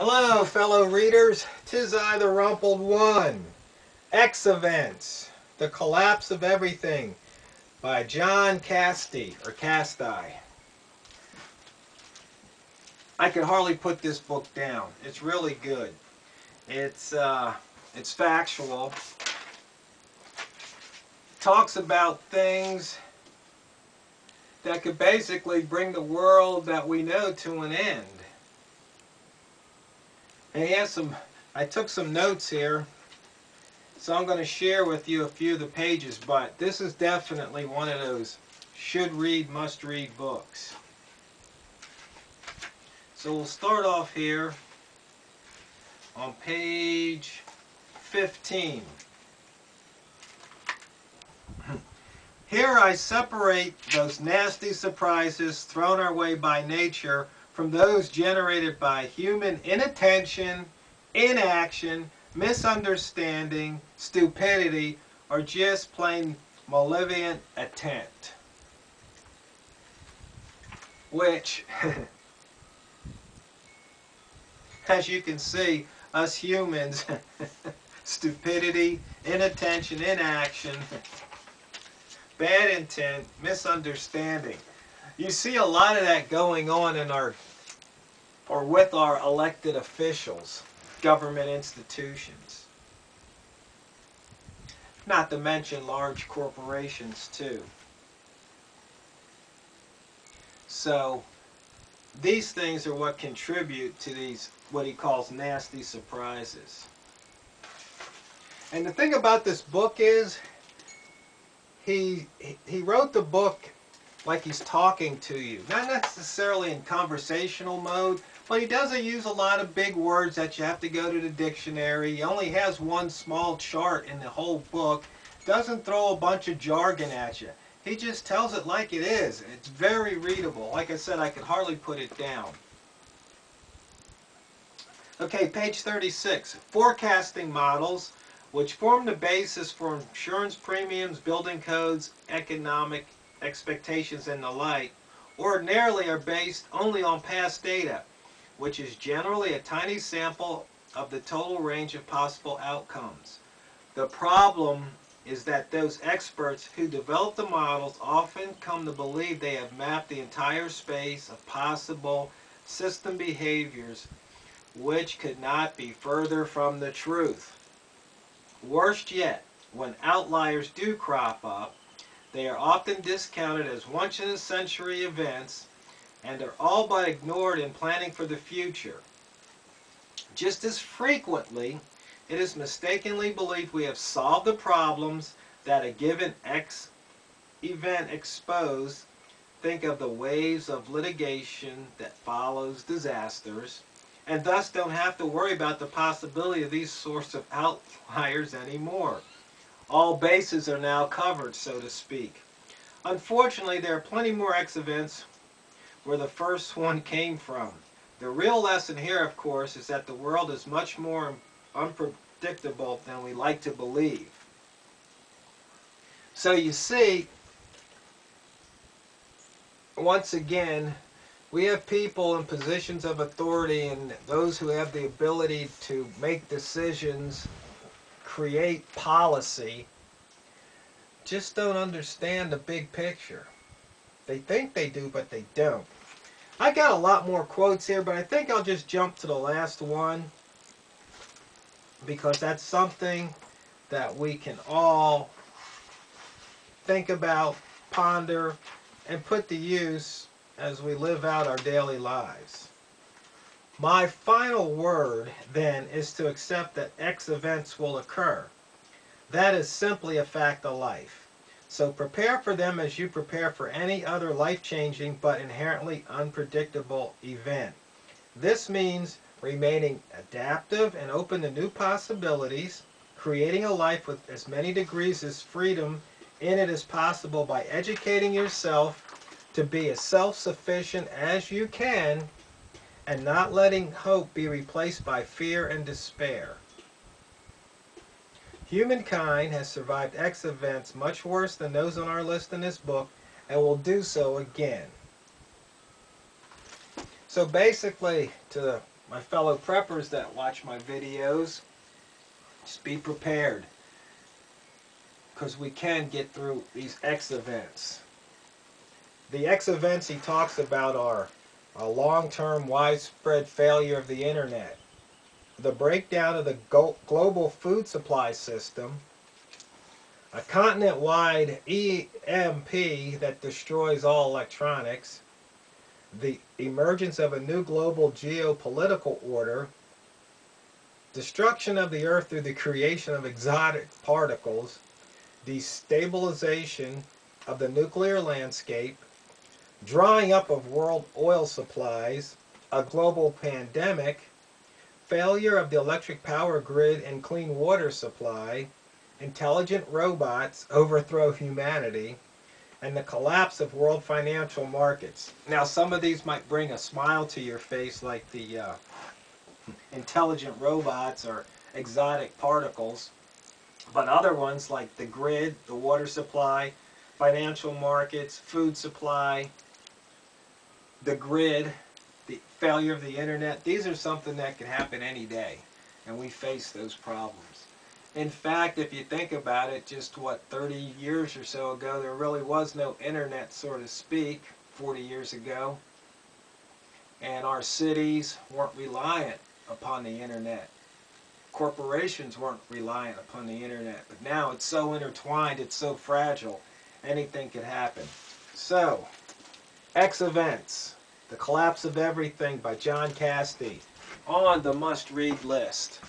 Hello, fellow readers. 'Tis I, the Rumpled One. X Events, The Collapse of Everything by John Casti, or Casti. I could hardly put this book down. It's really good. It's factual. Talks about things that could basically bring the world that we know to an end. And he has I took some notes here, so I'm going to share with you a few of the pages, but this is definitely one of those should read, must read books. So we'll start off here on page 15. Here I separate those nasty surprises thrown our way by nature from those generated by human inattention, inaction, misunderstanding, stupidity, or just plain malevolent intent. Which, as you can see, us humans, stupidity, inattention, inaction, bad intent, misunderstanding. You see a lot of that going on in with our elected officials, government institutions. Not to mention large corporations too. So these things are what contribute to these, what he calls nasty surprises. And the thing about this book is, he wrote the book like he's talking to you. Not necessarily in conversational mode, but he doesn't use a lot of big words that you have to go to the dictionary. He only has one small chart in the whole book. Doesn't throw a bunch of jargon at you. He just tells it like it is. It's very readable. Like I said, I could hardly put it down. Okay, page 36. Forecasting models, which form the basis for insurance premiums, building codes, economic expectations, and the like, ordinarily are based only on past data, which is generally a tiny sample of the total range of possible outcomes. The problem is that those experts who develop the models often come to believe they have mapped the entire space of possible system behaviors, which could not be further from the truth. Worst yet, when outliers do crop up, they are often discounted as once-in-a-century events and are all but ignored in planning for the future. Just as frequently, it is mistakenly believed we have solved the problems that a given X event exposed. Think of the waves of litigation that follows disasters, and thus don't have to worry about the possibility of these sorts of outliers anymore. All bases are now covered, so to speak. Unfortunately, there are plenty more X events where the first one came from. The real lesson here, of course, is that the world is much more unpredictable than we like to believe. So you see, once again, we have people in positions of authority and those who have the ability to make decisions, create policy, just don't understand the big picture. They think they do, but they don't. I got a lot more quotes here, but I think I'll just jump to the last one, because that's something that we can all think about, ponder, and put to use as we live out our daily lives. My final word, then, is to accept that X events will occur. That is simply a fact of life. So prepare for them as you prepare for any other life-changing but inherently unpredictable event. This means remaining adaptive and open to new possibilities, creating a life with as many degrees of freedom in it as possible by educating yourself to be as self-sufficient as you can, and not letting hope be replaced by fear and despair. Humankind has survived X events much worse than those on our list in this book, and will do so again. So basically, to my fellow preppers that watch my videos, just be prepared, because we can get through these X events. The X events he talks about are a long-term widespread failure of the internet, the breakdown of the global food supply system, a continent-wide EMP that destroys all electronics, the emergence of a new global geopolitical order, destruction of the earth through the creation of exotic particles, destabilization of the nuclear landscape, drying up of world oil supplies, a global pandemic, failure of the electric power grid and clean water supply, intelligent robots overthrow humanity, and the collapse of world financial markets. Now, some of these might bring a smile to your face, like the intelligent robots or exotic particles, but other ones like the grid, the water supply, financial markets, food supply, the grid, the failure of the internet, these are something that can happen any day, and we face those problems. In fact, if you think about it, just 30 years or so ago, there really was no internet, so to speak, 40 years ago, and our cities weren't reliant upon the internet. Corporations weren't reliant upon the internet, but now it's so intertwined, it's so fragile, anything could happen. So, X Events, The Collapse of Everything by John Casti, on the must-read list.